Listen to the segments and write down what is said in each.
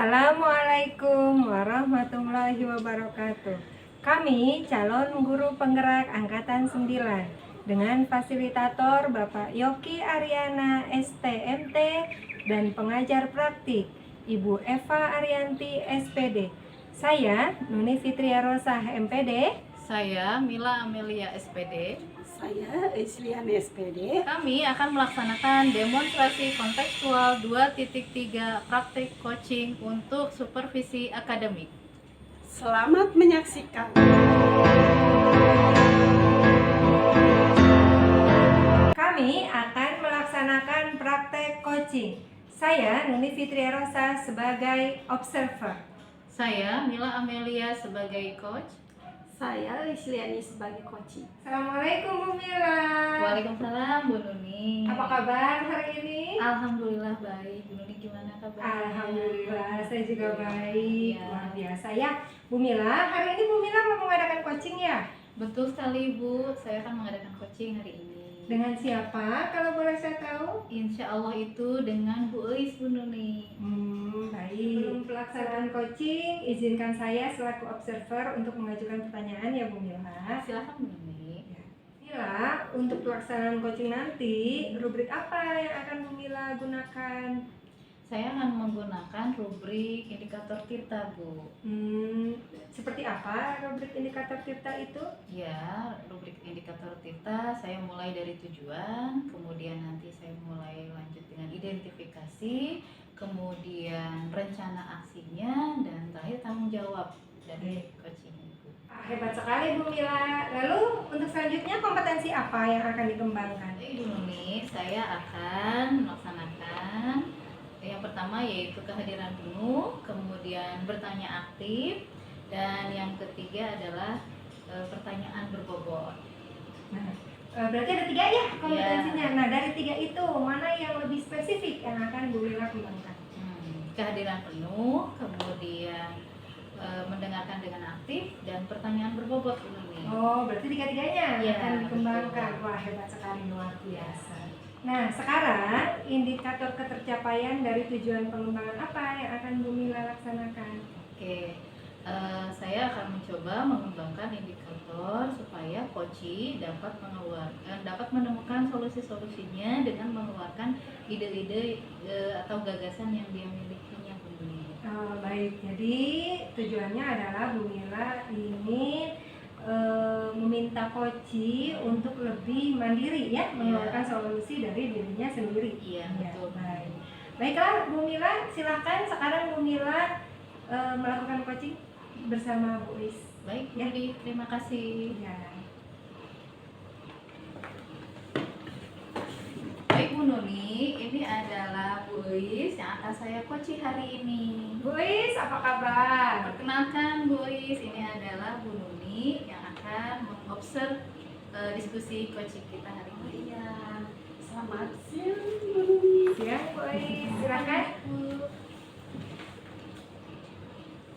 Assalamualaikum warahmatullahi wabarakatuh. Kami calon guru penggerak Angkatan 9 dengan fasilitator Bapak Yoki Aryana STMT dan pengajar praktik Ibu Eva Arianti SPD. Saya Nuni Fitria Rosa MPD. Saya Mila Amelia SPD. Saya Islian SPD. Kami akan melaksanakan demonstrasi kontekstual 2.3 praktik coaching untuk supervisi akademik. Selamat menyaksikan. Kami akan melaksanakan praktek coaching. Saya Nuni Fitria Rosa sebagai observer. Saya Mila Amelia sebagai coach. Saya Isliani sebagai coaching. Assalamualaikum Bu Mila. Waalaikumsalam Bu Nuni. Apa kabar hari ini? Alhamdulillah baik. Bu Nuni gimana kabarnya? Alhamdulillah, saya juga baik. Ya. Luar biasa ya. Bu Mila, hari ini Bu Mila mau mengadakan coaching ya? Betul sekali Bu, saya akan mengadakan coaching hari ini. Dengan siapa kalau boleh saya tahu? Insya Allah itu dengan Bu Eis Bu Nuni. Baik. Sebelum pelaksanaan coaching, izinkan saya selaku observer untuk mengajukan pertanyaan ya Bu Mila. Silakan Bu Nuni. Mila, untuk pelaksanaan coaching nanti, rubrik apa yang akan Bu Mila gunakan? Saya akan menggunakan rubrik indikator Tirta, Bu. Seperti apa rubrik indikator Tirta itu? Ya, rubrik indikator Tirta saya mulai dari tujuan, kemudian nanti saya mulai lanjut dengan identifikasi, kemudian rencana aksinya, dan terakhir tanggung jawab dari coaching Ibu. Hebat sekali Bu Mila. Lalu untuk selanjutnya kompetensi apa yang akan dikembangkan? Jadi dulu nih, saya akan melaksanakan yang pertama yaitu kehadiran penuh, kemudian bertanya aktif, dan yang ketiga adalah pertanyaan berbobot. Nah, berarti ada 3 ya kompetensinya. Nah, dari 3 itu mana yang lebih spesifik yang akan Bu Mila kembangkan? Kehadiran penuh, kemudian mendengarkan dengan aktif, dan pertanyaan berbobot ini. Oh, berarti 3-tiganya Ya, akan dikembangkan. betul. Wah, hebat sekali, luar biasa. Nah, sekarang indikator ketercapaian dari tujuan pengembangan apa yang akan Bu Mila laksanakan? Oke, saya akan mencoba mengembangkan indikator supaya coach dapat menemukan solusi-solusinya dengan mengeluarkan ide-ide atau gagasan yang dia milikinya, Bu Nuni. Baik, jadi tujuannya adalah Bu Mila ingin meminta coach untuk lebih mandiri ya, mengeluarkan solusi dari dirinya sendiri. Iya, Ya, betul. baik. Baiklah Bu Mila, silakan sekarang Bu Mila melakukan coaching bersama Bu Is. Baik, Bu Ya. Nuni, terima kasih. Ya. Baik Bu Nuni, ini adalah Bu Is yang akan saya coaching hari ini. Bu Is, apa kabar? Perkenalkan Bu Is, ini adalah Bu Nuni yang akan mengobserv diskusi coaching kita hari ini. Iya. Selamat siang. Siang Bu Is, silakan.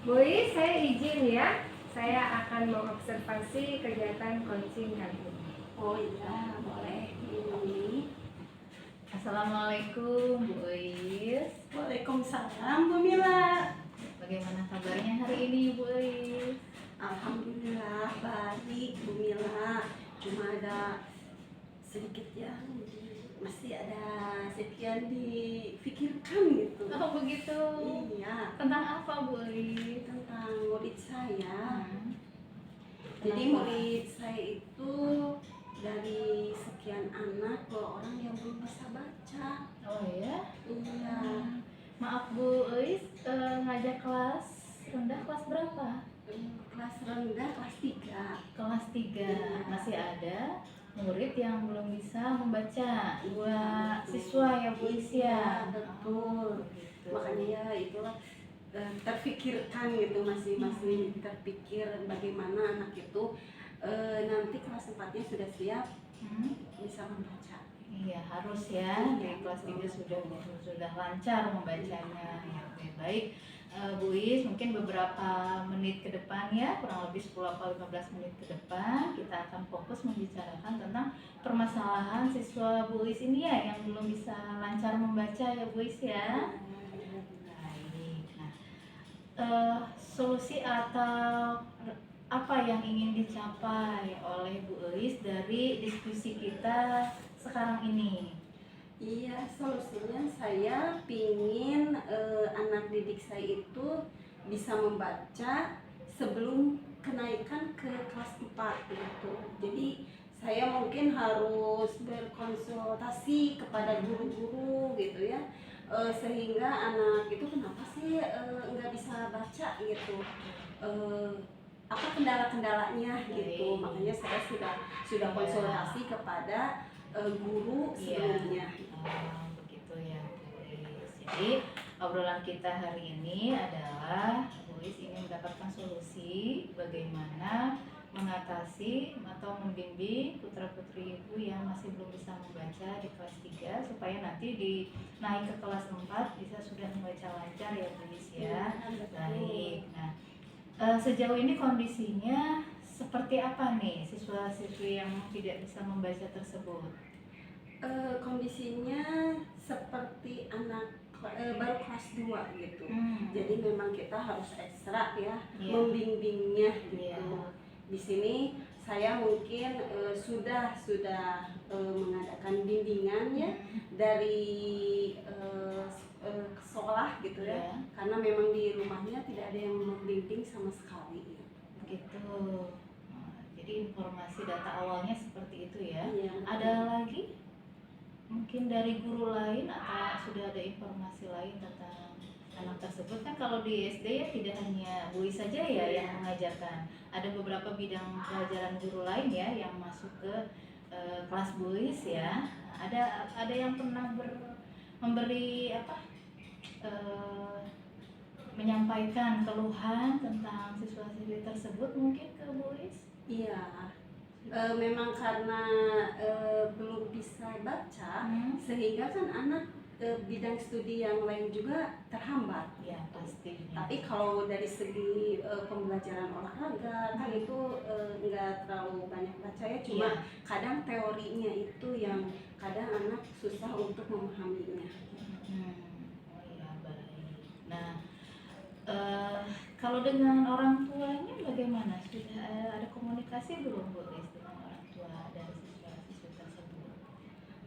Bu Is, saya izin ya. Saya akan mengobservasi kegiatan coaching kali ini. Oh iya, boleh. Ini. Assalamualaikum Bu Is. Waalaikumsalam Bu Mila. Bagaimana kabarnya hari ini Bu Is? Alhamdulillah baik Bu Mila. Cuma ada sedikit yang masih ada sedikit yang dipikirkan gitu. Oh begitu. Iya, Tentang apa Bu Is? tentang murid saya. Jadi Kenapa? murid saya itu dari sekian anak 2 orang yang belum bisa baca. Oh ya? Iya, Maaf Bu Is, ngajak kelas rendah kelas berapa? kelas rendah kelas 3. Kelas 3. Masih ada murid yang belum bisa membaca. 2 siswa ya Bu Is ya? Betul. Gitu. Makanya ya itulah terfikirkan gitu, masih terpikir bagaimana anak itu nanti kelas 4-nya sudah siap bisa membaca. Iya harus ya, dari kelas 3 sudah lancar membacanya. Ya, oke, baik. Bu Is, mungkin beberapa menit ke depan ya, kurang lebih 10 atau 15 menit ke depan kita akan fokus membicarakan tentang permasalahan siswa Bu Is ini ya yang belum bisa lancar membaca ya Bu Is ya. Baik. Nah, solusi atau apa yang ingin dicapai oleh Bu Elis dari diskusi kita sekarang ini? Iya, solusinya saya pingin anak didik saya itu bisa membaca sebelum kenaikan ke kelas 4 gitu. Jadi saya mungkin harus berkonsultasi kepada guru-guru gitu ya, sehingga anak itu kenapa sih nggak bisa baca gitu, Eh, apa kendala-kendalanya gitu. Makanya saya sudah konsultasi kepada guru sebelumnya. Begitu ya, Bu Is. Jadi obrolan kita hari ini adalah Bu Is ingin mendapatkan solusi bagaimana mengatasi atau membimbing putra-putri ibu yang masih belum bisa membaca di kelas 3 supaya nanti di naik ke kelas 4 bisa sudah membaca lancar ya Bu Is ya. Baik. Nah, sejauh ini kondisinya seperti apa nih siswa-siswi yang tidak bisa membaca tersebut? Kondisinya seperti anak baru kelas 2 gitu. Jadi memang kita harus ekstra ya, membimbingnya gitu. Di sini saya mungkin sudah mengadakan bimbingan ya dari sekolah gitu ya. Karena memang di rumahnya tidak ada yang membimbing sama sekali. Begitu. Jadi informasi data awalnya seperti itu ya. Iya. Ada lagi mungkin dari guru lain atau sudah ada informasi lain tentang anak tersebut? Kan kalau di SD ya tidak hanya Bu Is saja ya yang mengajarkan, ada beberapa bidang pelajaran guru lain ya yang masuk ke kelas Bu Is ya. Ada yang pernah memberi menyampaikan keluhan tentang siswa-siswi tersebut mungkin ke Bu Is? Iya. Memang karena belum bisa baca, sehingga kan anak bidang studi yang lain juga terhambat. Ya pasti. Tapi kalau dari segi pembelajaran olahraga kan itu nggak terlalu banyak baca ya, cuma kadang teorinya itu yang kadang anak susah untuk memahaminya. Oh iya, baik. Nah, kalau dengan orang tuanya bagaimana? Sudah ada komunikasi belum Bu Is dengan orang tua dari siswa-siswi tersebut?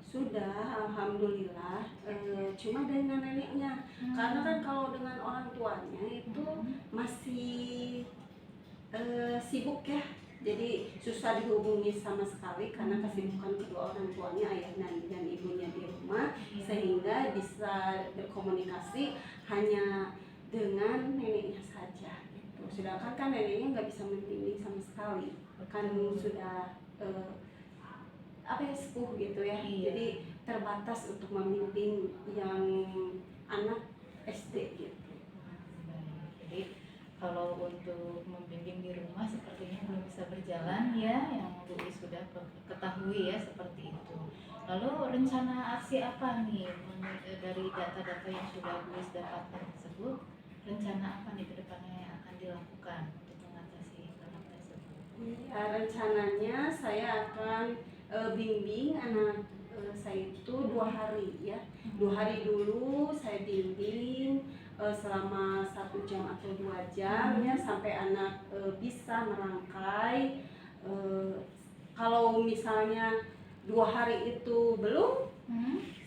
Sudah, alhamdulillah. Cuma dengan neneknya, karena kan kalau dengan orang tuanya itu masih sibuk ya. Jadi susah dihubungi sama sekali karena kesibukan kedua orang tuanya, ayah dan ibunya di rumah, sehingga bisa berkomunikasi hanya dengan neneknya saja gitu. Sedangkan kan neneknya nggak bisa membimbing sama sekali, kan sudah sepuh gitu ya. Jadi terbatas untuk membimbing yang anak SD gitu. Jadi kalau untuk membimbing di rumah sepertinya belum bisa berjalan ya, yang Bu Is sudah ketahui ya seperti itu. Lalu rencana aksi apa nih dari data-data yang sudah Bu Is dapatkan tersebut? Rencana apa nih ke depannya yang akan dilakukan untuk mengatasi anak tersebut? Ya, rencananya saya akan bimbing anak saya itu 2 hari ya. 2 hari dulu saya bimbing selama 1 jam atau 2 jam ya, sampai anak bisa merangkai. Kalau misalnya 2 hari itu belum,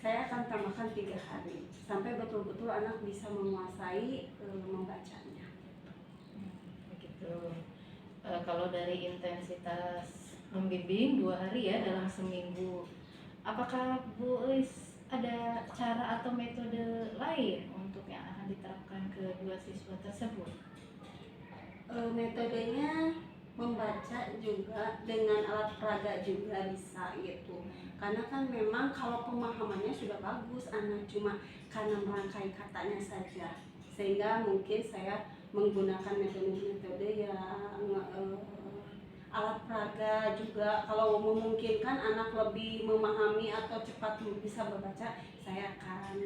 saya akan tambahkan 3 hari sampai betul-betul anak bisa menguasai membacanya. Begitu. Kalau dari intensitas membimbing 2 hari ya dalam seminggu, apakah Bu Is ada cara atau metode lain untuk yang akan diterapkan ke 2 siswa tersebut? Metodenya membaca juga dengan alat peraga juga bisa gitu. Karena kan memang kalau pemahamannya sudah bagus, anak cuma karena merangkai katanya saja, sehingga mungkin saya menggunakan metode-metode yang alat peraga juga. Kalau memungkinkan anak lebih memahami atau cepat bisa membaca, saya akan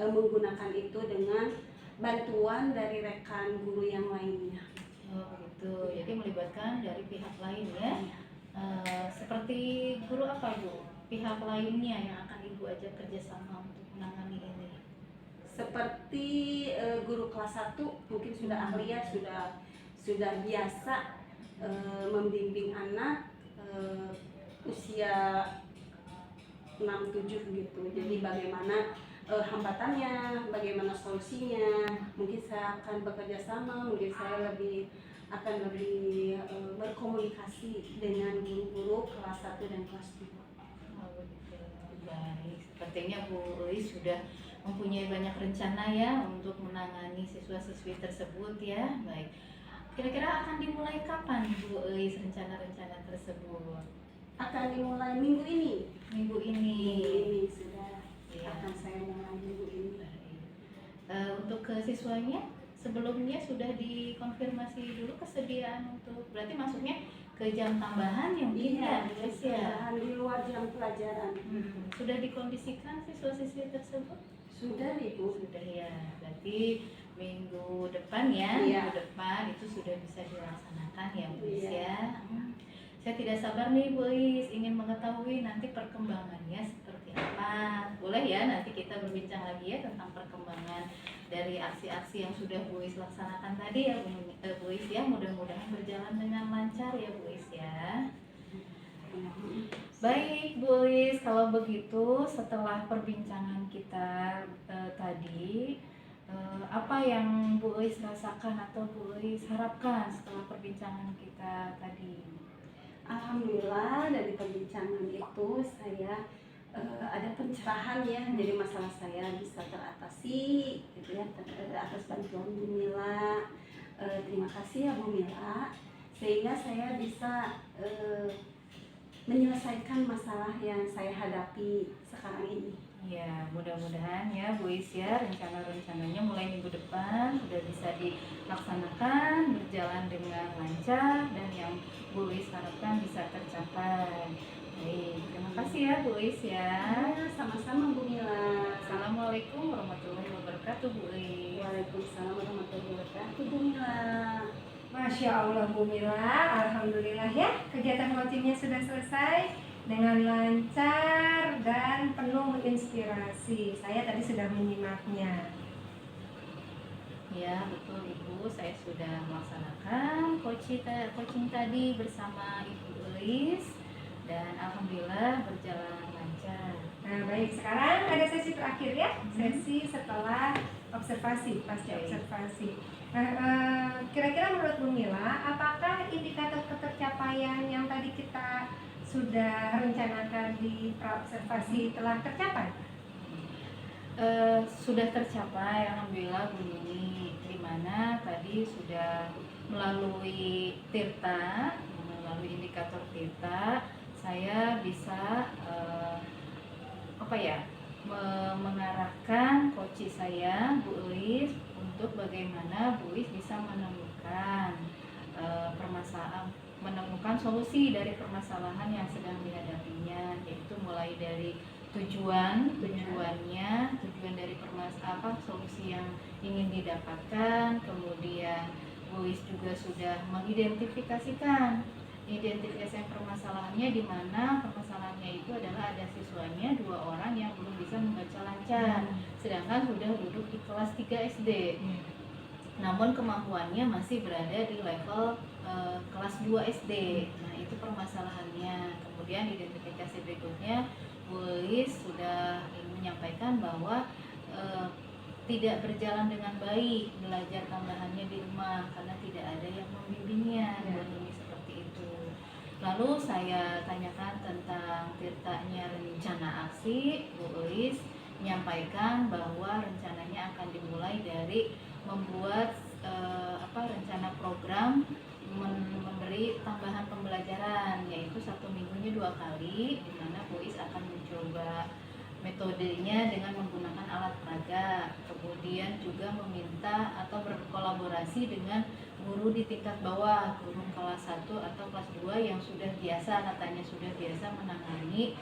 menggunakan itu dengan bantuan dari rekan guru yang lainnya. Oh begitu, jadi melibatkan dari pihak lain ya. Seperti guru apa Bu? Pihak lainnya yang akan Ibu ajak kerjasama untuk menangani ini? seperti guru kelas 1 mungkin sudah ahli ya, sudah biasa membimbing anak usia 6-7 gitu. Jadi bagaimana hambatannya, bagaimana solusinya. Mungkin saya akan bekerja sama, mungkin saya akan lebih berkomunikasi dengan guru-guru kelas 1 dan kelas 2. Oh, begitu. Baik, sepertinya Bu Uis sudah mempunyai banyak rencana ya untuk menangani siswa-siswi tersebut ya. Baik, kira-kira akan dimulai kapan Bu Uis rencana-rencana tersebut? Akan dimulai minggu ini. Minggu ini. Sudah Ya. akan saya mulai minggu ini. Untuk ke siswanya sebelumnya sudah dikonfirmasi dulu kesediaan untuk, berarti maksudnya ke jam tambahan yang Iya, Bu Uis ya? di luar jam pelajaran. Sudah dikondisikan siswa-siswi tersebut? Sudah Ibu. Sudah ya, berarti minggu depan ya, Iya. minggu depan itu sudah bisa dilaksanakan ya Bu Is Iya. ya. Saya tidak sabar nih Bu Is, ingin mengetahui nanti perkembangannya seperti apa. Boleh ya, nanti kita berbincang lagi ya tentang perkembangan dari aksi-aksi yang sudah Bu Is laksanakan tadi ya Bu Is ya. Mudah-mudahan berjalan dengan lancar ya Bu Is ya. Baik Bu Is, kalau begitu setelah perbincangan kita tadi, apa yang Bu Is rasakan atau Bu Is harapkan setelah perbincangan kita tadi? Alhamdulillah dari perbincangan itu saya ada pencerahan ya, jadi masalah saya bisa teratasi gitu ya, atas bantuan Bu Mila. Terima kasih ya Bu Mila, sehingga saya bisa menyelesaikan masalah yang saya hadapi sekarang ini. Ya, mudah-mudahan ya Bu Is ya, rencana-rencananya mulai minggu depan sudah bisa dilaksanakan, berjalan dengan lancar, dan yang Bu Is harapkan bisa tercapai. Baik, terima kasih ya Bu Is ya. Sama-sama Bu Mila. Assalamualaikum warahmatullahi wabarakatuh Bu Is. Waalaikumsalam warahmatullahi wabarakatuh Bu Mila. Masya Allah Bu Mila, alhamdulillah ya, kegiatan coachingnya sudah selesai dengan lancar dan penuh inspirasi. Saya tadi sudah menyimaknya. Ya betul Ibu, saya sudah melaksanakan coaching tadi bersama Ibu Elis, dan alhamdulillah berjalan lancar. Nah baik, sekarang ada sesi terakhir ya, sesi setelah observasi, pasca observasi. Nah, kira-kira menurut Bu Mila, apakah indikator ketercapaian yang tadi kita sudah rencanakan di praobservasi telah tercapai? Sudah tercapai alhamdulillah Bu Nini, di mana tadi sudah melalui Tirta, melalui indikator Tirta, saya bisa mengarahkan coach saya Bu Elis untuk bagaimana Bu Elis bisa menemukan menemukan solusi dari permasalahan yang sedang dihadapinya, yaitu mulai dari tujuan dari solusi yang ingin didapatkan. Kemudian Bu Elis juga sudah mengidentifikasikan permasalahannya, di mana permasalahannya itu adalah ada siswanya 2 orang yang belum bisa membaca lancar, sedangkan sudah duduk di kelas 3 SD, namun kemampuannya masih berada di level kelas 2 SD. Nah itu permasalahannya. Kemudian identifikasi berikutnya, Bu Elis sudah menyampaikan bahwa tidak berjalan dengan baik belajar tambahannya di rumah karena tidak ada yang membimbingnya. Seperti itu. Lalu saya tanyakan tentang tirtanya rencana aksi. Bu Elis menyampaikan bahwa rencananya akan dimulai dari membuat rencana program memberi tambahan pembelajaran, yaitu 1 minggunya 2 kali, di mana Bu Elis akan mencoba metodenya dengan menggunakan alat peraga, kemudian juga meminta atau berkolaborasi dengan guru di tingkat bawah, guru kelas 1 atau kelas 2 yang sudah biasa menangani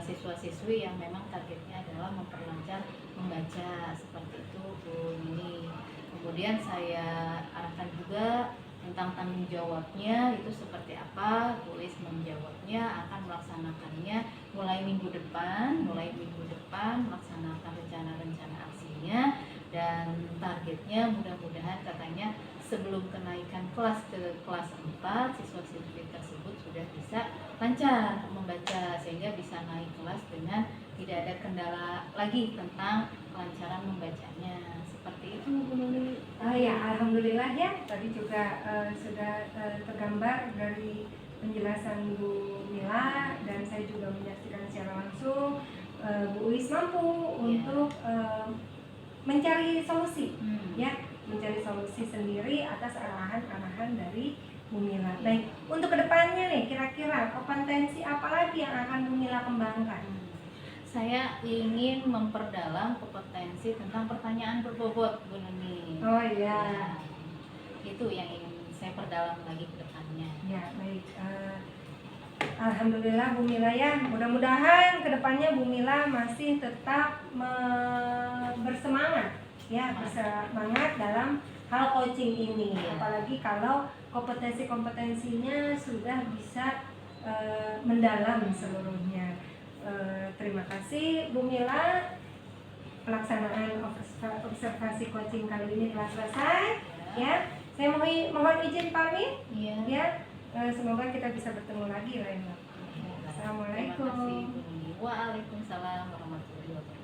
siswa-siswi yang memang targetnya adalah memperlancar membaca, seperti itu Bu Nini. Kemudian saya arahkan juga tentang tanggung jawabnya itu seperti apa. Bu Elis menjawabnya akan melaksanakannya mulai minggu depan melaksanakan rencana-rencana aksinya, ya mudah-mudahan katanya sebelum kenaikan kelas ke kelas 4 siswa-siswi tersebut sudah bisa lancar membaca sehingga bisa naik kelas dengan tidak ada kendala lagi tentang kelancaran membacanya. Seperti itu Bu Nuni. Ya, alhamdulillah ya. Tadi juga sudah tergambar dari penjelasan Bu Mila dan saya juga menyaksikan secara langsung Bu Uis mampu untuk mencari solusi, ya, mencari solusi sendiri atas arahan-arahan dari Bu Mila. Baik, untuk kedepannya nih, kira-kira kompetensi apa lagi yang akan Bu Mila kembangkan? Saya ingin memperdalam kompetensi tentang pertanyaan berbobot Bu Nuni. Oh iya. Ya, itu yang ingin saya perdalam lagi ke depannya. Ya, baik. Alhamdulillah Bu Mila ya. Mudah-mudahan kedepannya Bu Mila masih tetap bersemangat ya, bersemangat dalam hal coaching ini. Apalagi kalau kompetensi-kompetensinya sudah bisa mendalam seluruhnya. Terima kasih Bu Mila. Pelaksanaan observasi coaching kali ini telah selesai. Ya, saya mohon izin pamit. Ya, semoga kita bisa bertemu lagi lain waktu. Assalamualaikum. Terima kasih Bu Nuni. Waalaikumsalam warahmatullahi wabarakatuh.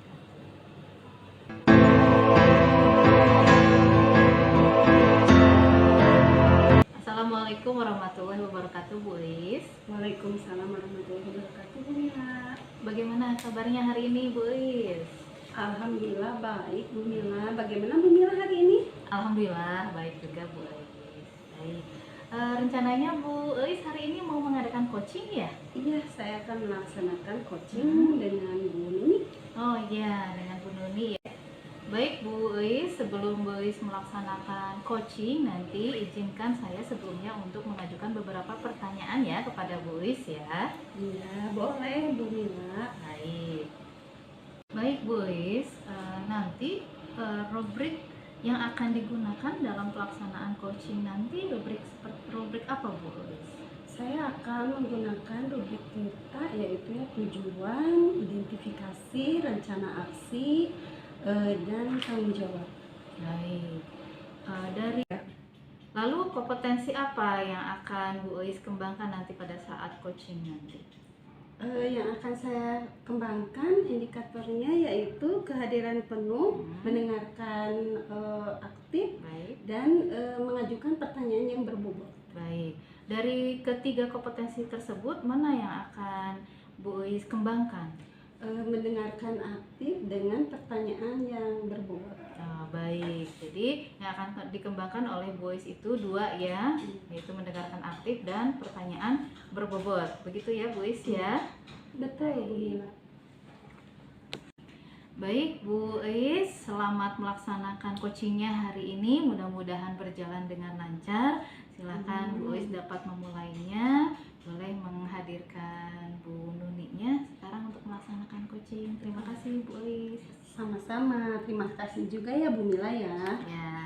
Assalamualaikum warahmatullahi wabarakatuh Bu Uis. Waalaikumsalam warahmatullahi wabarakatuh Bu Mila. Bagaimana kabarnya hari ini Bu Uis? Alhamdulillah baik Bu Mila. Bagaimana Bu Mila hari ini? Alhamdulillah baik juga Bu Uis. Baik. Rencananya Bu Uis hari ini mau mengadakan coaching ya? Iya, saya akan melaksanakan coaching dengan Bu Nuni. Oh iya, dengan Bu Nuni ya. Baik Bu Uis, sebelum Bu Uis melaksanakan coaching nanti izinkan saya sebelumnya untuk mengajukan beberapa pertanyaan ya kepada Bu Uis ya. Iya, boleh Bu Mila. Baik Bu Uis, nanti rubrik yang akan digunakan dalam pelaksanaan coaching nanti rubrik apa Bu Uis? Saya akan menggunakan rubrik TIRTA, yaitu tujuan, identifikasi, rencana aksi, dan tanggung jawab. Baik. Lalu kompetensi apa yang akan Bu Uis kembangkan nanti pada saat coaching nanti? Yang akan saya kembangkan indikatornya yaitu kehadiran penuh, mendengarkan aktif, Baik. dan mengajukan pertanyaan yang berbobot. Baik. Dari ketiga kompetensi tersebut mana yang akan Bu Uis kembangkan? Mendengarkan aktif dengan pertanyaan yang berbobot. Baik, jadi yang akan dikembangkan oleh Bu Uis itu dua ya, yaitu mendengarkan aktif dan pertanyaan berbobot. Begitu ya Bu Uis ya? Betul Bu Mila. Baik Bu Uis, selamat melaksanakan coachingnya hari ini. Mudah-mudahan berjalan dengan lancar. Silakan Bu Uis dapat memulainya. Boleh menghadirkan Bu Nuninya sekarang untuk melaksanakan coaching. Terima kasih Bu Uis. Sama-sama, terima kasih juga ya Bu Mila ya. Ya.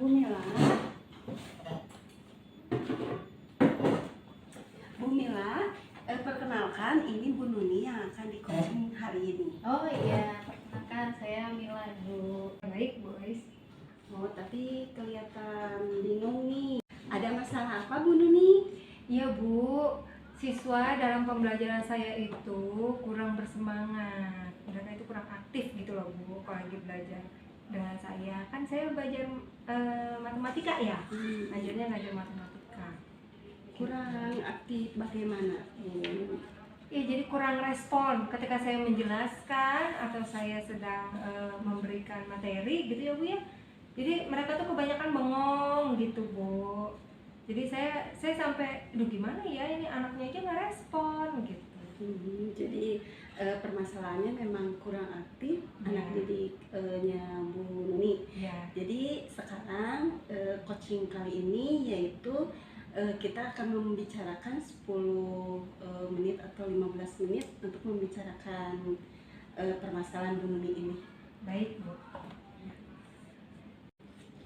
Bu Mila. Bu Mila, perkenalkan ini Bu Nuni yang akan di coaching hari ini. Oh iya, perkenalkan saya Mila Bu. Baik Bu Uis. Oh, tapi kelihatan bingung nih. Ada masalah apa Bu Nuni? Iya Bu, siswa dalam pembelajaran saya itu kurang bersemangat. Mereka itu kurang aktif gitu loh Bu kalau lagi belajar dengan saya. Kan saya belajar matematika ya, ngajar matematika. Kurang aktif bagaimana? Ya, jadi kurang respon ketika saya menjelaskan atau saya sedang memberikan materi gitu ya Bu ya. Jadi mereka tuh kebanyakan bengong gitu Bu. Jadi saya sampai, aduh gimana ya ini anaknya aja nggak respon gitu. Jadi permasalahannya memang kurang aktif anak didiknya Bu Nuni. Ya. Jadi sekarang coaching kali ini yaitu kita akan membicarakan 10 menit atau 15 menit untuk membicarakan permasalahan Bu Nuni ini. Baik Bu.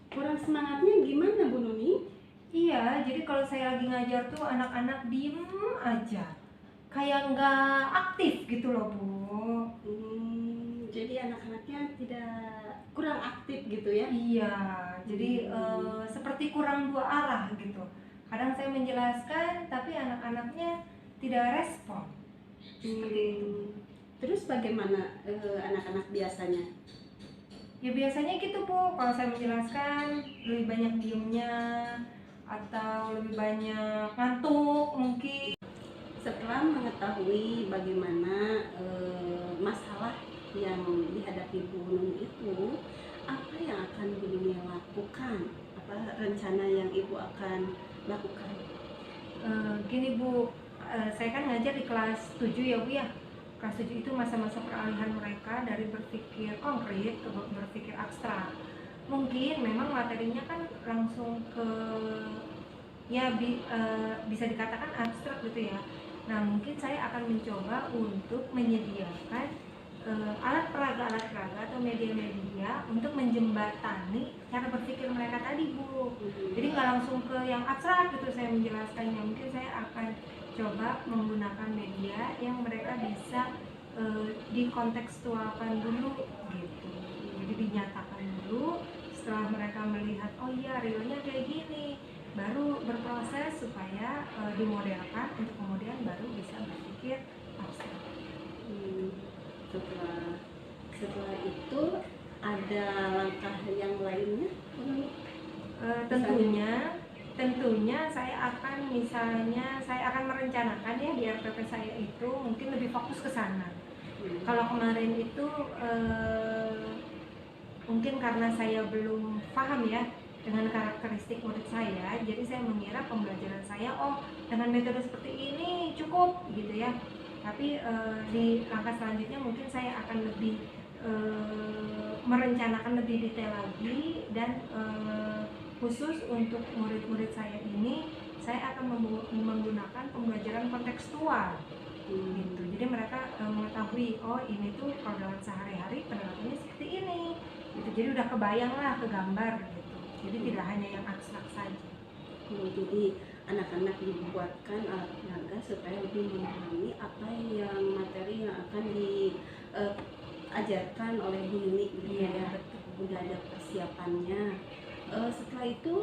Kurang semangatnya gimana Bu Nuni? Iya, jadi kalau saya lagi ngajar tuh anak-anak diem aja, kayak nggak aktif gitu loh Bu. jadi anak-anaknya tidak kurang aktif gitu ya. Iya, jadi seperti kurang dua arah gitu. Kadang saya menjelaskan, tapi anak-anaknya tidak respon. Seperti itu. Terus bagaimana anak-anak biasanya? Ya biasanya gitu Bu, kalau saya menjelaskan lebih banyak diemnya atau lebih banyak ngantuk mungkin. Setelah mengetahui bagaimana masalah yang dihadapi Bu Nuni itu, apa yang akan Bu Nuni lakukan? Apa rencana yang Ibu akan lakukan? Gini Bu, saya kan ngajar di kelas 7 ya Bu ya. Kelas 7 itu masa-masa peralihan mereka dari berpikir konkret ke berpikir abstrak. Mungkin memang materinya kan langsung ke ya bisa dikatakan abstrak gitu ya. Nah mungkin saya akan mencoba untuk menyediakan alat peraga atau media-media untuk menjembatani cara berpikir mereka tadi Bu. Jadi nggak langsung ke yang abstrak gitu saya menjelaskannya. Mungkin saya akan coba menggunakan media yang mereka bisa dikontekstualkan dulu gitu. Jadi dinyatakan dulu. Setelah mereka melihat oh iya realnya kayak gini, baru berproses supaya dimodelkan untuk kemudian baru bisa berpikir abstrak. Setelah itu ada langkah yang lainnya? Tentunya saya akan merencanakan ya di RPP saya itu mungkin lebih fokus ke sana. Kalau kemarin itu mungkin karena saya belum paham ya dengan karakteristik murid saya, jadi saya mengira pembelajaran saya dengan metode seperti ini cukup gitu ya. Tapi di langkah selanjutnya mungkin saya akan lebih merencanakan lebih detail lagi dan khusus untuk murid-murid saya ini saya akan menggunakan pembelajaran kontekstual gitu. Jadi mereka mengetahui oh ini tuh kalau dalam sehari-hari penerapannya seperti ini gitu. Jadi udah kebayang lah ke gambar gitu. Jadi tidak hanya yang abstrak saja. Jadi anak-anak dibuatkan alat peraga supaya lebih memahami apa yang materi yang akan diajarkan oleh Bu Nuni gitu ya. Udah ada persiapannya. Setelah itu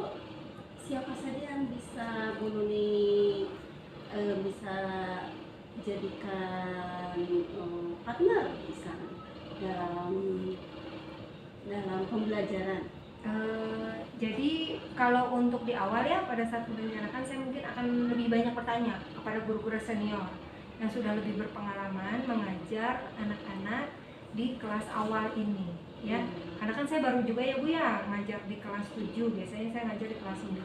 siapa saja yang bisa Bu Nuni bisa jadikan partner bisa dalam pembelajaran? Jadi kalau untuk di awal ya pada saat merencanakan saya mungkin akan lebih banyak bertanya kepada guru-guru senior yang sudah lebih berpengalaman mengajar anak-anak di kelas awal ini ya. Karena kan saya baru juga ya Bu ya ngajar di kelas 7, biasanya saya ngajar di kelas 9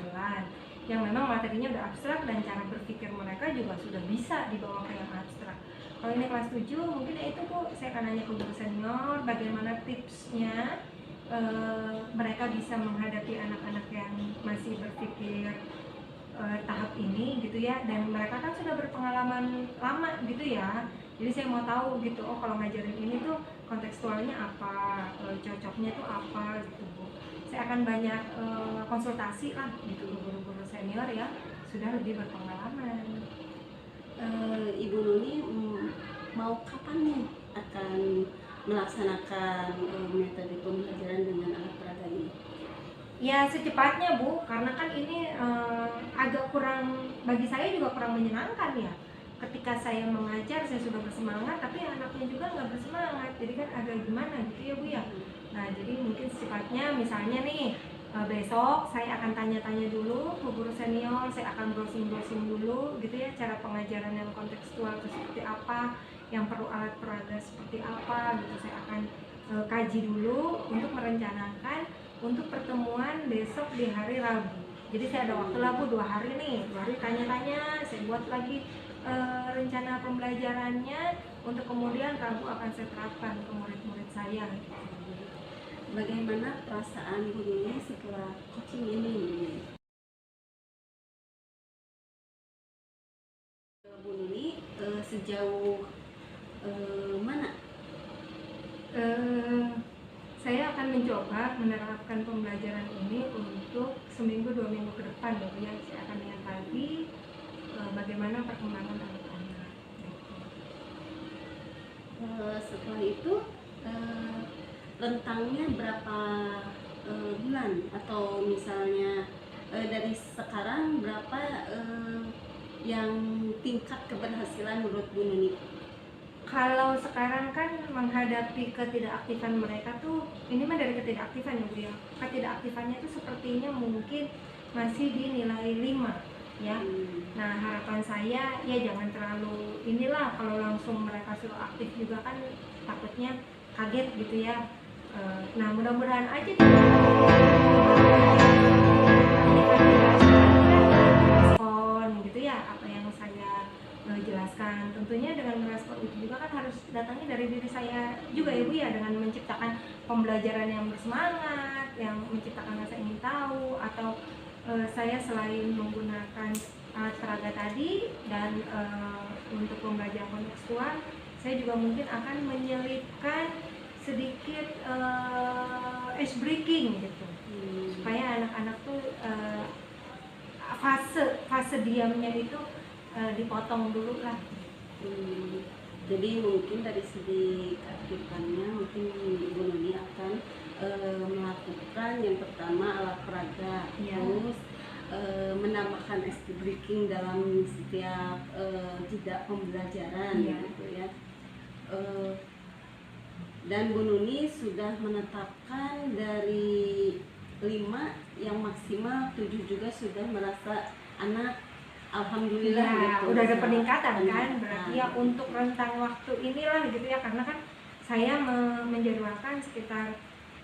yang memang materinya udah abstrak dan cara berpikir mereka juga sudah bisa dibawa ke yang abstrak. Kalau ini kelas 7 mungkin ya itu Bu, saya akan nanya ke guru senior bagaimana tipsnya mereka bisa menghadapi anak-anak yang masih berpikir tahap ini gitu ya, dan mereka kan sudah berpengalaman lama gitu ya. Jadi saya mau tahu gitu, oh kalau ngajarin ini tuh kontekstualnya apa, cocoknya tuh apa gitu Bu. Saya akan banyak konsultasi lah gitu guru-guru senior yang sudah lebih berpengalaman. Ibu Nuni mau kapan nih akan melaksanakan metode pembelajaran dengan alat peraga ini? Ya secepatnya Bu, karena kan ini agak kurang, bagi saya juga kurang menyenangkan ya. Ketika saya mengajar saya sudah bersemangat, tapi anaknya juga nggak bersemangat, jadi kan agak gimana gitu ya Bu ya. Nah jadi mungkin secepatnya misalnya nih besok saya akan tanya-tanya dulu ke guru senior, saya akan browsing-browsing dulu gitu ya cara pengajaran yang kontekstual itu seperti apa, yang perlu alat peraga seperti apa gitu. Saya akan kaji dulu untuk merencanakan untuk pertemuan besok di hari Rabu. Jadi saya ada waktu lah Bu 2 hari nih, 2 hari tanya-tanya, saya buat lagi rencana pembelajarannya untuk kemudian Rabu akan saya terapkan ke murid-murid saya. Bagaimana perasaan Bu Nuni setelah coaching ini? Bu Nuni sejauh mana? Saya akan mencoba menerapkan pembelajaran ini untuk seminggu 2 minggu ke depan ya. Saya akan lihat lagi bagaimana perkembangan anak-anak. Setelah itu rentangnya berapa bulan, atau misalnya dari sekarang berapa yang tingkat keberhasilan menurut Bu Nuni? Kalau sekarang kan menghadapi ketidakaktifan mereka tuh, ini mah dari ketidakaktifan ya Bu ya. Ketidakaktifannya tuh sepertinya mungkin masih di nilai 5 ya. Nah harapan saya ya jangan terlalu inilah, kalau langsung mereka suruh aktif juga kan takutnya kaget gitu ya. Nah mudah-mudahan aja respon gitu ya apa yang saya jelaskan. Tentunya dengan merespon itu juga kan harus datangnya dari diri saya juga ya Bu ya, dengan menciptakan pembelajaran yang bersemangat, yang menciptakan rasa ingin tahu, atau saya selain menggunakan alat peraga tadi dan untuk pembelajaran kontekstual, saya juga mungkin akan menyelipkan sedikit ice breaking gitu, supaya anak-anak tuh fase diamnya itu dipotong dulu lah. Jadi mungkin dari segi keaktifannya mungkin Ibu Nuni akan melakukan yang pertama alat peraga, terus menambahkan ice breaking dalam setiap jeda pembelajaran gitu ya. Dan Bu Nuni sudah menetapkan dari 5 yang maksimal 7 juga sudah merasa anak alhamdulillah ya, gitu. udah ada peningkatan kan, berarti ya untuk rentang waktu inilah gitu ya, karena kan saya menjadwalkan sekitar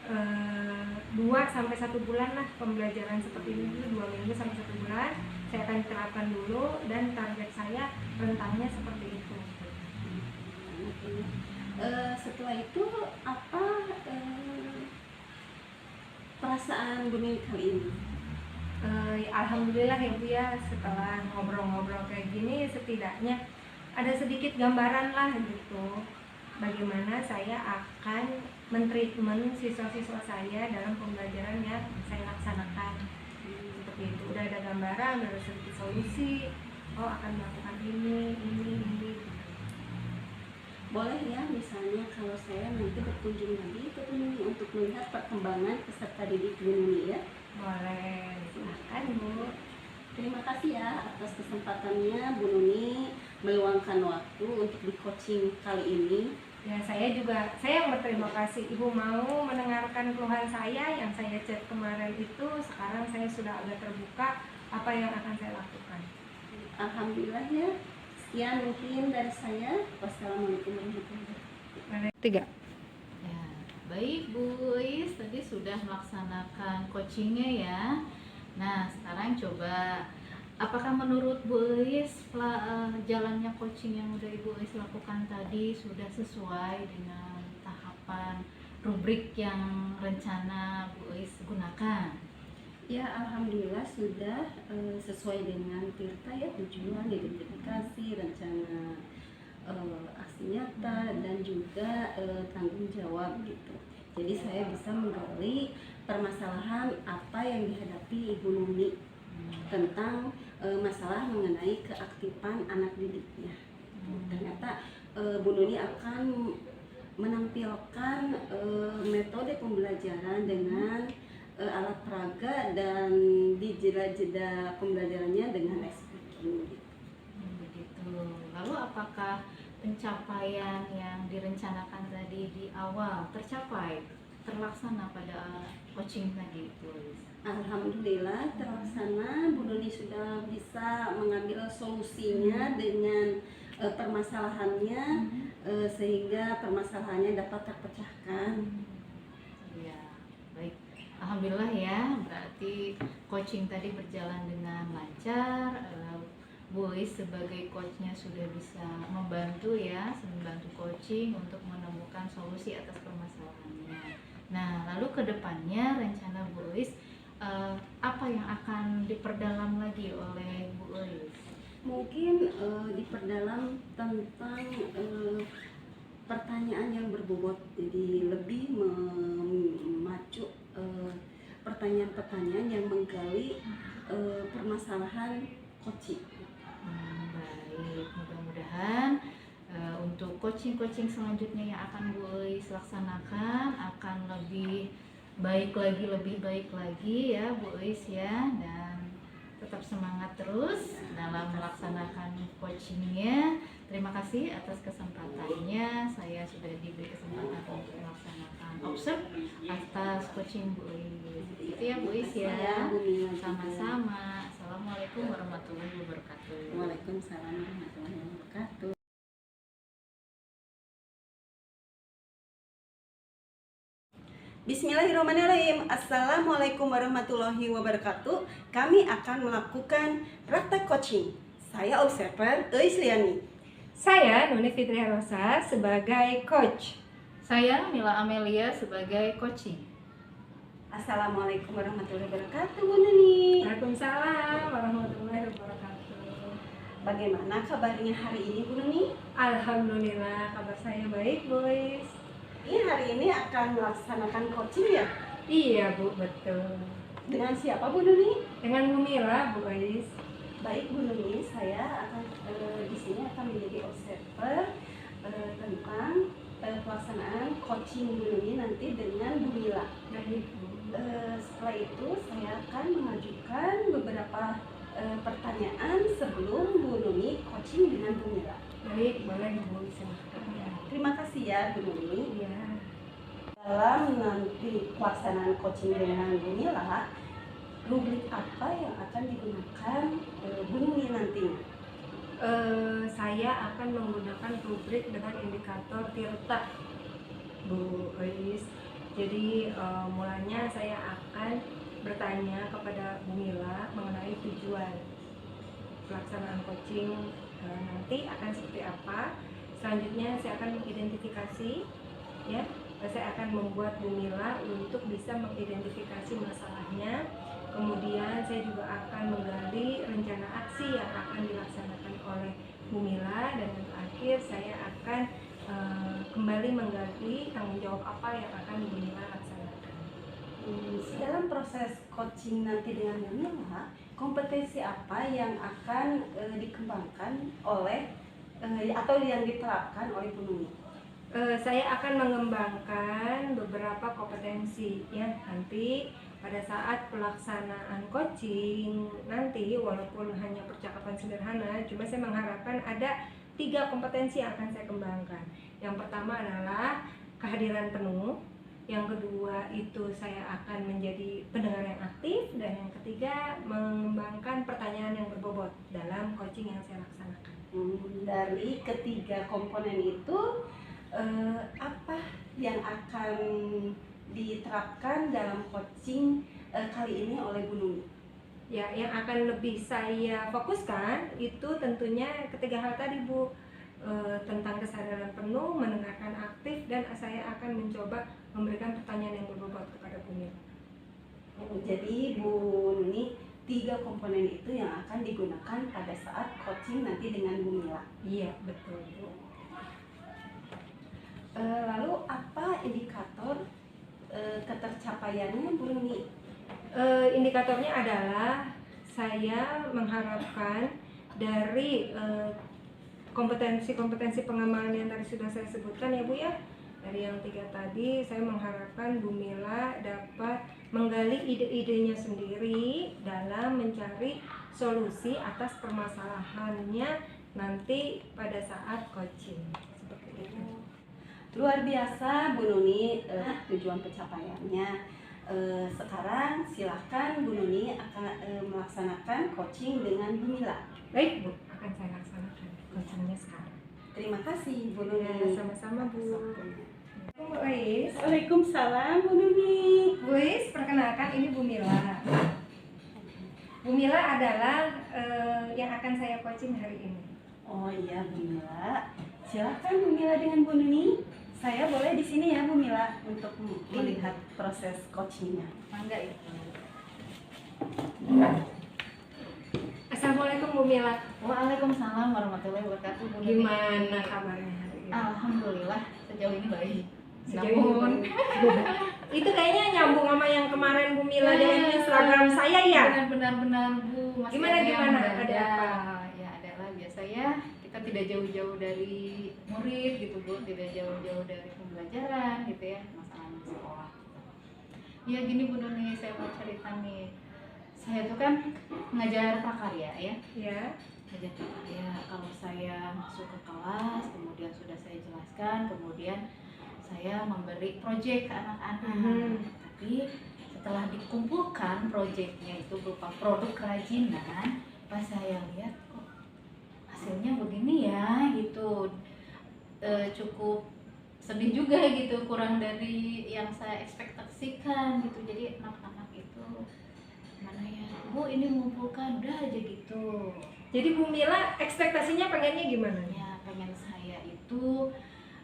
2 sampai 1 bulan lah pembelajaran seperti ini dulu, 2 minggu sampai 1 bulan saya akan terapkan dulu, dan target saya rentangnya seperti itu. Setelah itu apa perasaan Bu Nuni kali ini? Alhamdulillah ya Bu ya, setelah ngobrol-ngobrol kayak gini setidaknya ada sedikit gambaran lah gitu bagaimana saya akan mentreatment siswa-siswa saya dalam pembelajaran yang saya laksanakan. Seperti itu, udah ada gambaran, udah ada sedikit solusi, oh akan melakukan ini. Boleh ya, misalnya kalau saya nanti berkunjung lagi ke Bu Nuni untuk melihat perkembangan peserta didik Bu Nuni ya. Boleh, silahkan Bu. Terima kasih ya atas kesempatannya Bu Nuni meluangkan waktu untuk di coaching kali ini. Ya saya yang berterima kasih Ibu mau mendengarkan keluhan saya yang saya chat kemarin itu. Sekarang saya sudah agak terbuka apa yang akan saya lakukan. Alhamdulillah ya. Sekian mungkin dari saya. Wassalamualaikum warahmatullahi wabarakatuh. 3. Ya, baik Bu Is, tadi sudah melaksanakan coachingnya ya. Nah, sekarang coba, apakah menurut Bu Is jalannya coaching yang udah Ibu Is lakukan tadi sudah sesuai dengan tahapan rubrik yang rencana Bu Is gunakan? Ya, alhamdulillah sudah sesuai dengan Tirta ya, tujuan, identifikasi, rencana aksi nyata, dan juga tanggung jawab gitu. Jadi saya bisa menggali permasalahan apa yang dihadapi Ibu Nuni tentang masalah mengenai keaktifan anak didiknya. Ternyata Bu Nuni akan menampilkan metode pembelajaran dengan alat peraga, dan di jeda-jeda pembelajarannya dengan ice breaking gitu. Begitu. Lalu apakah pencapaian yang direncanakan tadi di awal terlaksana pada coaching tadi Bu Is? Alhamdulillah terlaksana. Bu Nuni sudah bisa mengambil solusinya dengan permasalahannya, sehingga permasalahannya dapat terpecahkan. Ya, baik. Alhamdulillah ya, berarti coaching tadi berjalan dengan lancar. Bu Is sebagai coachnya sudah bisa membantu coaching untuk menemukan solusi atas permasalahannya. Nah, lalu ke depannya rencana Bu Is apa yang akan diperdalam lagi oleh Bu Is? Mungkin diperdalam tentang pertanyaan yang berbobot, jadi lebih memacu pertanyaan-pertanyaan yang menggali permasalahan coaching. Baik, mudah-mudahan untuk coaching-coaching selanjutnya yang akan Bu Eis laksanakan akan lebih baik lagi ya Bu Eis ya, dan tetap semangat terus dalam melaksanakan coachingnya. Terima kasih atas kesempatannya, saya sudah diberi kesempatan untuk melaksanakan observe atas coaching Bu Eis. Itu ya Bu Eis ya. Sama-sama. Assalamualaikum warahmatullahi wabarakatuh. Waalaikumsalam warahmatullahi wabarakatuh. Bismillahirrahmanirrahim. Assalamualaikum warahmatullahi wabarakatuh. Kami akan melakukan praktek coaching. Saya observer Eis Liani. Saya Nuni Fitria Rosa sebagai coach. Saya Mila Amelia sebagai coaching. Assalamualaikum warahmatullahi wabarakatuh, Bu Nuni. Waalaikumsalam warahmatullahi wabarakatuh. Bagaimana kabarnya hari ini, Bu Nuni? Alhamdulillah, kabar saya baik, boys. Ini hari ini akan melaksanakan coaching ya? Iya, Bu, betul. Dengan siapa, Bu Nuni? Dengan Bu Mila, boys. Baik, Bu Nuni, saya akan di sini akan menjadi observer tentang pelaksanaan coaching Bu Nuni nanti dengan Bu Mila. Baik, Bu. Setelah itu saya akan mengajukan beberapa pertanyaan sebelum Bu Nuni coaching dengan Bu Mila. Baik, boleh Bu, silahkan. Terima kasih ya Bu Nuni. Iya. Dalam nanti pelaksanaan coaching dengan Bu Mila, rubrik apa yang akan digunakan Bu Nuni nanti? Saya akan menggunakan rubrik dengan indikator Tirta, Bu Eis. Jadi mulanya saya akan bertanya kepada Bu Mila mengenai tujuan pelaksanaan coaching nanti akan seperti apa. Selanjutnya saya akan mengidentifikasi, ya, saya akan membuat Bu Mila untuk bisa mengidentifikasi masalahnya. Kemudian saya juga akan menggali rencana aksi yang akan dilaksanakan oleh Bu Mila, dan yang terakhir saya akan kembali menggali tanggung jawab apa yang akan Bu Mila laksanakan. Dalam proses coaching nanti dengan Bu Mila, kompetensi apa yang akan dikembangkan oleh atau yang diterapkan oleh Bu Nuni? Saya akan mengembangkan beberapa kompetensi ya nanti pada saat pelaksanaan coaching nanti, walaupun hanya percakapan sederhana, cuma saya mengharapkan ada 3 kompetensi yang akan saya kembangkan. Yang pertama adalah kehadiran penuh, yang kedua itu saya akan menjadi pendengar yang aktif, dan yang ketiga mengembangkan pertanyaan yang berbobot dalam coaching yang saya laksanakan. Dari ketiga komponen itu apa yang akan diterapkan dalam coaching kali ini oleh Bu Nuni? Ya, yang akan lebih saya fokuskan itu tentunya ketiga hal tadi, Bu, tentang kesadaran penuh, mendengarkan aktif, dan saya akan mencoba memberikan pertanyaan yang berbobot kepada Bu Mila. Jadi Bu Nuni, 3 komponen itu yang akan digunakan pada saat coaching nanti dengan Bu Mila. Iya, betul, Bu. Lalu apa indikator ketercapaiannya Bu Nuni? Indikatornya adalah saya mengharapkan dari kompetensi-kompetensi pengamalan yang tadi sudah saya sebutkan ya Bu ya. Dari yang 3 tadi, saya mengharapkan Bu Mila dapat menggali ide-idenya sendiri dalam mencari solusi atas permasalahannya nanti pada saat coaching. Seperti itu. Luar biasa Bu Nuni, tujuan pencapaiannya. Sekarang silahkan Bu Nuni akan melaksanakan coaching dengan Bu Mila. Baik Bu, akan saya laksanakan coachingnya sekarang. Terima kasih Bu Ya, Nuni. sama-sama Bu. Bu Eis. Waalaikumsalam Bu Nuni. Bu Eis, perkenalkan ini Bu Mila. Bu Mila adalah yang akan saya coaching hari ini. Oh iya Bu Mila. Silakan Bu Mila dengan Bu Nuni. Saya boleh di sini ya Bu Mila untuk melihat proses coachingnya. Mangga itu. Assalamualaikum Bu Mila. Waalaikumsalam warahmatullahi wabarakatuh. Bu Nuni. Gimana kabarnya hari ini? Alhamdulillah sejauh ini baik. Sejauh Namun ini itu kayaknya nyambung sama yang kemarin Bu Mila dengan Instagram saya ya. Benar-benar Bu. Masih Gimana, ada yang gimana? mendadak. Ada apa? Ya adalah biasa ya, kita tidak jauh-jauh dari murid gitu Bu, tidak jauh-jauh dari pembelajaran gitu ya, masalah di sekolah. Ya gini Bu Doni, saya mau cerita nih. Saya tuh kan ngajar prakarya ya. Ya. Ngajar prakarya. Kalau saya masuk ke kelas, kemudian sudah saya jelaskan, kemudian saya memberi proyek ke anak-anak. Tapi setelah dikumpulkan proyeknya itu berupa produk kerajinan, pas saya lihat kok hasilnya begini ya gitu, cukup sedih juga gitu, kurang dari yang saya ekspektasikan gitu. Jadi anak-anak itu mana ya Bu, ini mengumpulkan udah aja gitu. Jadi Bu Mila ekspektasinya pengennya gimana? Ya pengen saya itu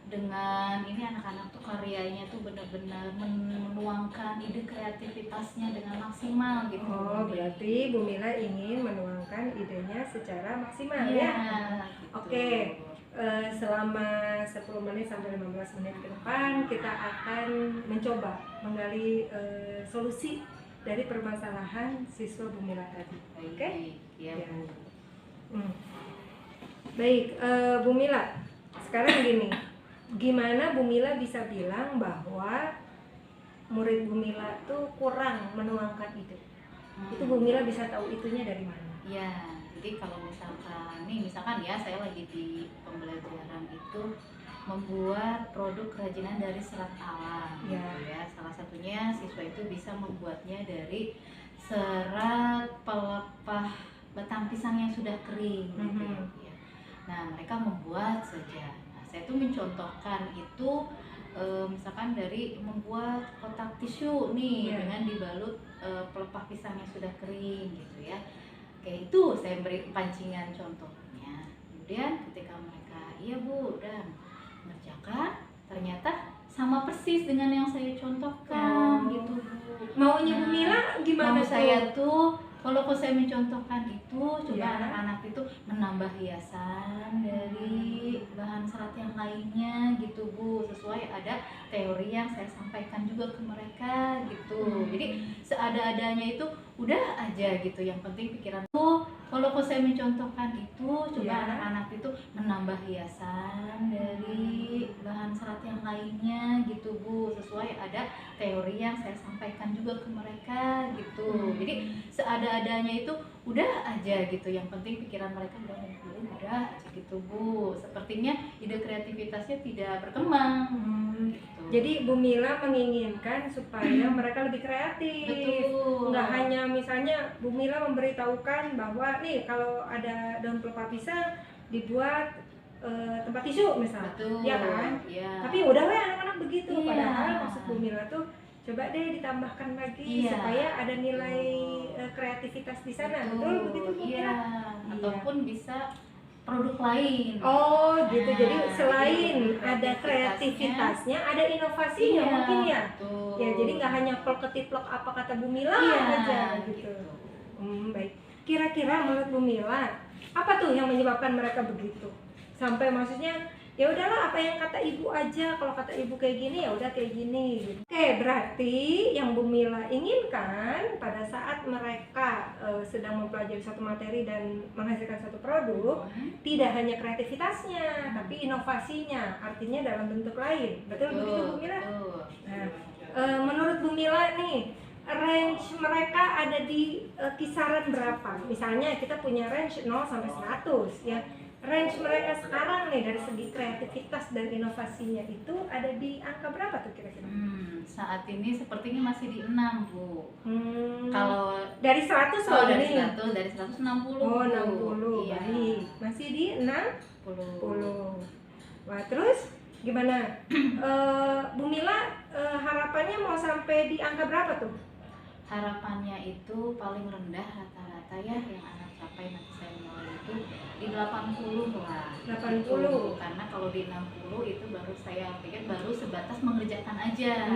dengan ini anak-anak tuh karyanya tuh benar-benar menuangkan ide kreativitasnya dengan maksimal gitu. Oh, berarti Bu Mila ingin menuangkan idenya secara maksimal Iya, ya? gitu. Oke. Selama 10 menit sampai 15 menit ke depan kita akan mencoba menggali solusi dari permasalahan siswa Bu Mila tadi. Oke? Iya Ya. Bu. Baik, Bu Mila. Sekarang gini, gimana Bu Mila bisa bilang bahwa murid Bu Mila tuh kurang menuangkan ide? Itu Bu Mila bisa tahu itunya dari mana? Ya, jadi kalau misalkan ya saya lagi di pembelajaran itu membuat produk kerajinan dari serat alam Ya. gitu ya. Salah satunya siswa itu bisa membuatnya dari serat pelepah batang pisang yang sudah kering gitu ya. Nah, mereka membuat saja. Nah, saya tuh mencontohkan itu misalkan dari membuat kotak tisu nih dengan dibalut pelepah pisang yang sudah kering gitu ya. Kayak itu saya beri pancingan contohnya. Kemudian ketika mereka, iya Bu, udah mengerjakan, ternyata sama persis dengan yang saya contohkan gitu Bu. Maunya Bu Mila gimana Mau tuh? saya tuh, walaupun saya mencontohkan itu, coba Ya. anak-anak itu menambah hiasan dari bahan serat yang lainnya gitu Bu, sesuai ada teori yang saya sampaikan juga ke mereka gitu. Jadi seada-adanya itu udah aja gitu, yang penting pikiran tuh, walaupun saya mencontohkan itu, coba Ya. anak-anak itu menambah hiasan dari bahan serat yang lainnya gitu Bu, sesuai ada teori yang saya sampaikan juga ke mereka gitu. Jadi seada-adanya itu udah aja gitu, yang penting pikiran mereka udah ngumpulin udah aja gitu Bu. Sepertinya ide kreativitasnya tidak berkembang gitu. Jadi Bu Mila menginginkan supaya mereka lebih kreatif. Betul. Nggak hanya misalnya Bu Mila memberitahukan bahwa nih kalau ada daun pelepah pisang dibuat tempat tisu misalnya. Betul. Ya kan? Iya. Tapi udah weh anak-anak begitu. Iya. Padahal maksud Bu Mila tuh coba deh ditambahkan lagi Iya. supaya ada nilai kreativitas di sana. Betul begitu Bu Iya. Mila? Ataupun bisa produk lain. Oh gitu, Nah, jadi selain jadi ada kreativitasnya, ada inovasinya Iya, mungkin ya. betul. Ya jadi nggak hanya plok-ketiplok apa kata Bu Mila Iya, aja gitu. Baik. Kira-kira menurut Bu Mila apa tuh yang menyebabkan mereka begitu? Sampai maksudnya ya udahlah apa yang kata ibu aja, kalau kata ibu kayak gini ya udah kayak gini gitu. Oke, berarti yang Bu Mila inginkan pada saat mereka sedang mempelajari suatu materi dan menghasilkan suatu produk, tidak hanya kreativitasnya tapi inovasinya, artinya dalam bentuk lain. Betul begitu Bu Mila? Betul. Nah, menurut Bu Mila nih, range mereka ada di kisaran berapa? Misalnya kita punya range 0 sampai 100 ya. Range mereka sekarang nih dari segi kreativitas dan inovasinya itu ada di angka berapa tuh kira-kira? Saat ini sepertinya masih di 6 Bu. Kalau dari 100 kalau loh dari ini. 100, dari 160 Oh, Bu. 60. Iya. Baik. Masih di 60. 60. Wah, terus gimana? Bu Mila harapannya mau sampai di angka berapa tuh? Harapannya itu paling rendah rata-rata ya yang anak capai nanti saya mulai itu di 80 lah. 80. Karena kalau di 60 itu baru saya pikir baru sebatas mengerjakan aja.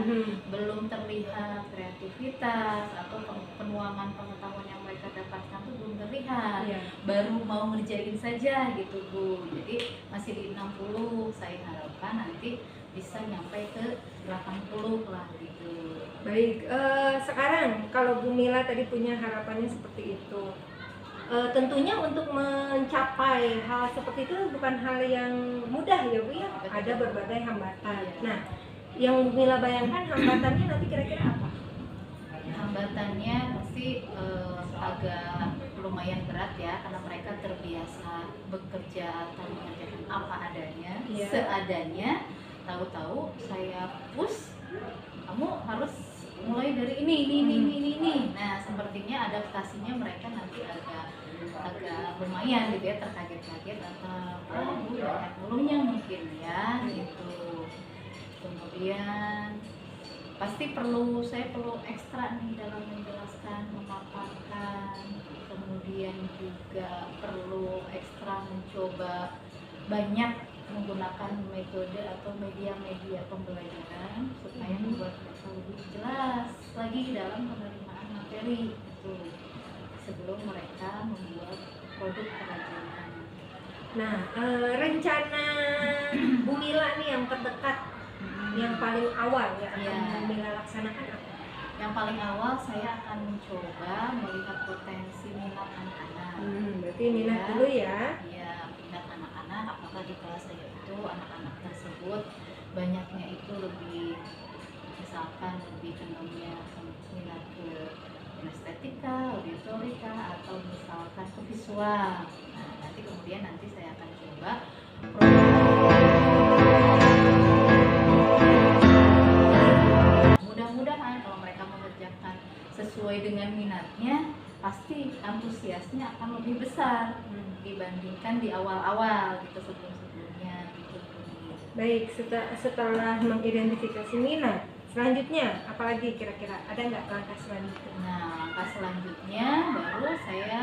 Belum terlihat kreativitas atau penuangan pengetahuan yang mereka dapatkan tuh belum terlihat. Iya. Baru mau ngerjain saja gitu Bu. Jadi masih di 60, saya harapkan nanti bisa nyampe ke 80 lah gitu. Baik, sekarang kalau Bu Mila tadi punya harapannya seperti itu, Tentunya untuk mencapai hal seperti itu bukan hal yang mudah ya Bu ya, ada berbagai hambatan. Nah, yang Bu Mila bayangkan hambatannya nanti kira-kira apa? Hambatannya pasti agak lumayan berat ya, karena mereka terbiasa bekerja atau mengerjakan apa adanya, Iya. seadanya. Tahu-tahu saya push, kamu harus mulai dari ini. Nah, sepertinya adaptasinya mereka nanti agak lumayan gitu ya, terkaget-kaget atau banyak ngeluhnya mungkin ya gitu. Kemudian pasti saya perlu ekstra nih dalam menjelaskan, memaparkan. Kemudian juga perlu ekstra mencoba banyak menggunakan metode atau media-media pembelajaran supaya membuat mereka lebih jelas lagi dalam penerimaan materi itu sebelum mereka membuat produk kerajinan. Nah, rencana Bu Mila nih yang terdekat, yang paling awal ya akan Iya. Bu Mila laksanakan apa? Yang paling awal saya akan mencoba melihat potensi minat anak-anak. Berarti minat dulu ya. Ya, minat anak-anak, apakah di kelas saya itu anak-anak tersebut banyaknya itu lebih, misalkan lebih cenderungnya minat ke estetika, auditorika, atau misalkan ke visual. Nah, kemudian saya akan coba mudah-mudahan kalau mereka mengerjakan sesuai dengan minatnya, pasti antusiasnya akan lebih besar dibandingkan di awal-awal gitu, sebelum-sebelumnya gitu. Baik, setelah mengidentifikasi minat, selanjutnya apalagi kira-kira ada nggak langkah selanjutnya? Nah, langkah selanjutnya baru saya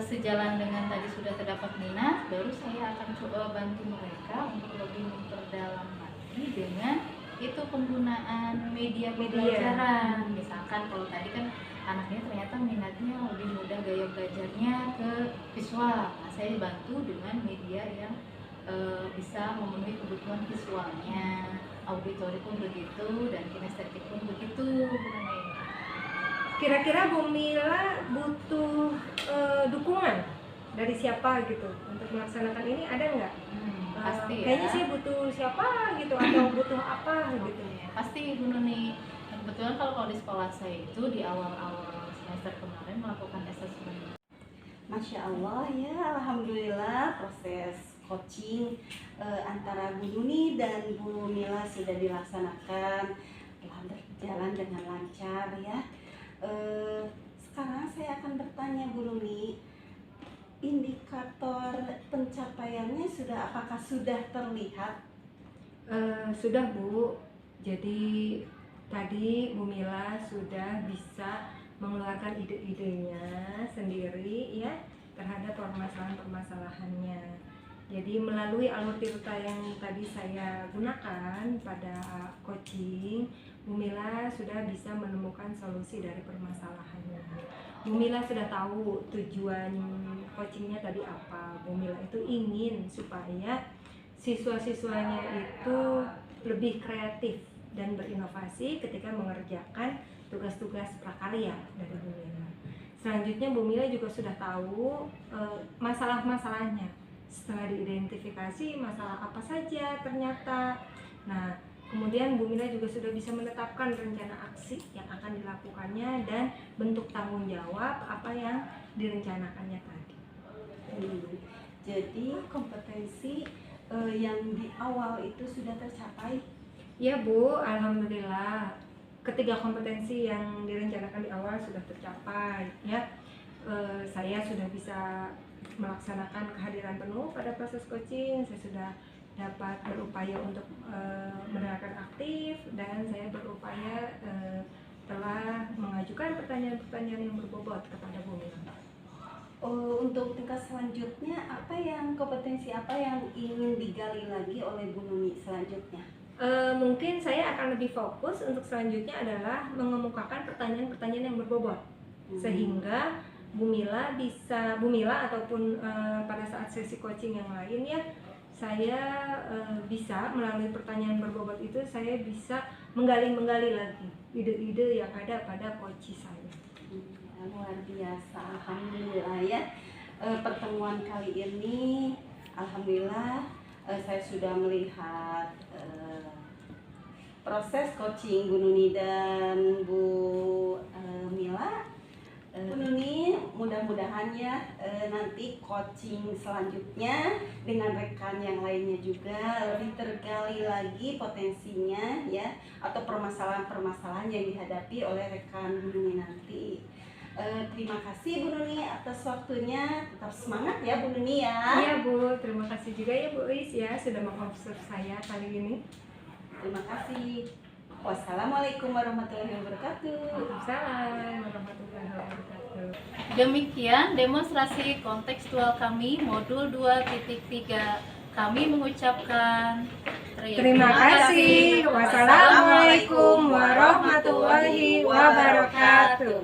sejalan dengan tadi sudah terdapat minat, baru saya akan coba bantu mereka untuk lebih memperdalam lagi dengan itu penggunaan media pembelajaran. Misalkan kalau tadi kan anaknya ternyata minatnya lebih mudah gaya belajarnya ke visual, nah saya bantu dengan media yang bisa memenuhi kebutuhan visualnya, auditori pun begitu, dan kinestetik pun begitu. Kira-kira Bu Mila butuh dukungan dari siapa gitu untuk melaksanakan ini, ada nggak? Pasti ya. Kayaknya sih butuh siapa gitu atau butuh apa gitu. Pasti Bu Nuni. Kebetulan kalau di sekolah saya itu di awal-awal semester kemarin melakukan asesmen. Masya Allah ya, alhamdulillah proses coaching antara Bu Nuni dan Bu Mila sudah dilaksanakan, telah berjalan dengan lancar ya. Sekarang saya akan bertanya Bu Nuni, indikator pencapaiannya apakah sudah terlihat? Sudah Bu, jadi tadi Bu Mila sudah bisa mengeluarkan ide-idenya sendiri ya terhadap permasalahan-permasalahannya. Jadi melalui alur cerita yang tadi saya gunakan pada coaching, Bu Mila sudah bisa menemukan solusi dari permasalahannya. Bu Mila sudah tahu tujuan coachingnya tadi apa. Bu Mila itu ingin supaya siswa-siswanya itu lebih kreatif dan berinovasi ketika mengerjakan tugas-tugas prakarya dari Bu Mila. Selanjutnya Bu Mila juga sudah tahu masalah-masalahnya. Setelah diidentifikasi masalah apa saja ternyata. Nah, kemudian Bu Mila juga sudah bisa menetapkan rencana aksi yang akan dilakukannya dan bentuk tanggung jawab apa yang direncanakannya tadi. Jadi kompetensi yang di awal itu sudah tercapai? Ya Bu, alhamdulillah ketiga kompetensi yang direncanakan di awal sudah tercapai ya. Saya sudah bisa melaksanakan kehadiran penuh pada proses coaching. Saya sudah dapat berupaya untuk mendengarkan aktif, dan saya berupaya telah mengajukan pertanyaan-pertanyaan yang berbobot kepada Bu Mila. Untuk tingkat selanjutnya, kompetensi apa yang ingin digali lagi oleh Bu Nuni selanjutnya? Mungkin saya akan lebih fokus untuk selanjutnya adalah mengemukakan pertanyaan-pertanyaan yang berbobot, sehingga Bu Mila ataupun pada saat sesi coaching yang lain ya, saya bisa melalui pertanyaan berbobot itu saya bisa menggali lagi ide-ide yang ada pada coach saya. luar biasa, alhamdulillah ya. Pertemuan kali ini, alhamdulillah saya sudah melihat proses coaching Bu Nuni dan Bu Mila. Bu Nuni mudah-mudahan ya nanti coaching selanjutnya dengan rekan yang lainnya juga lebih tergali lagi potensinya ya, atau permasalahan-permasalahan yang dihadapi oleh rekan Bu Nuni nanti. Terima kasih Bu Nuni atas waktunya, tetap semangat ya Bu Nuni ya. Iya Bu, terima kasih juga ya Bu Is ya sudah mengobserv saya kali ini. Terima kasih. Wassalamualaikum warahmatullahi wabarakatuh. Waalaikumsalam warahmatullahi wabarakatuh. Demikian demonstrasi kontekstual kami modul 2.3. Kami mengucapkan Terima kasih. Wassalamualaikum warahmatullahi wabarakatuh.